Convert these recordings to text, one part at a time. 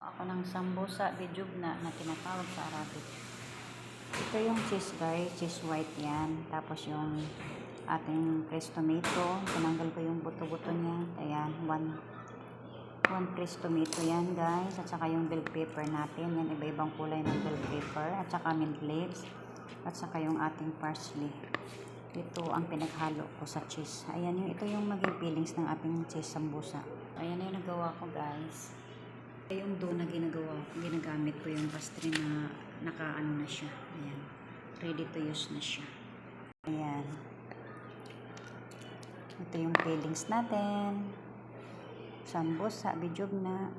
Ako ng sambusa bijugna na tinatawag sa Arabic. Ito yung cheese guys, cheese white yan. Tapos yung ating fresh tomato, tinanggal ko yung buto-buto niya. Ayan, one fresh tomato yan guys. At saka yung bell pepper natin. Yan, iba-ibang kulay ng bell pepper. At saka mint leaves. At saka yung ating parsley. Ito ang pinaghalo ko sa cheese. Ayan, ito yung maging fillings ng ating cheese sambusa. Ayan yung nagawa ko guys. Yung dough na ginagamit ko yung pastry na nakaano na siya. Ayan. Ready to use na siya. Ayan. Ito yung fillings natin. Sambusa, bijugna.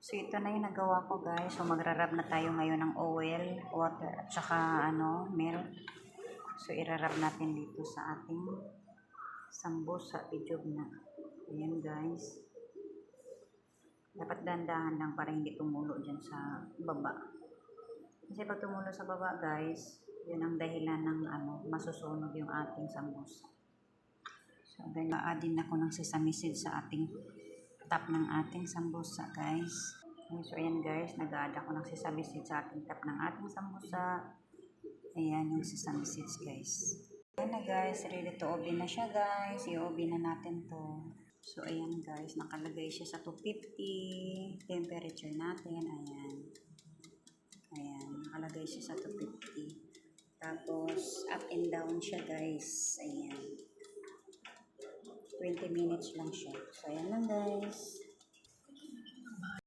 So ito na yung nagawa ko guys. So magrarab na tayo ngayon ng oil, water, at saka milk. So irarab natin dito sa ating sambusa, bijugna. Ayan guys. Dapat dandahan lang para hindi tumulo dyan sa baba. Kasi pag tumulo sa baba guys, yun ang dahilan ng masusunog yung ating sambusa. So then, aadin ako ng sesame seeds sa ating top ng ating sambusa guys. So ayan guys, nag-add ako ng sesame seeds sa ating top ng ating sambusa. Ayan yung sesame seeds guys. Ayan na guys, ready to oven na siya guys. I-oven na natin to. So, ayan guys, nakalagay siya sa 250 temperature natin. Ayan. Ayan, nakalagay siya sa 250. Tapos, up and down siya guys. Ayan. 20 minutes lang siya. So, ayan lang guys.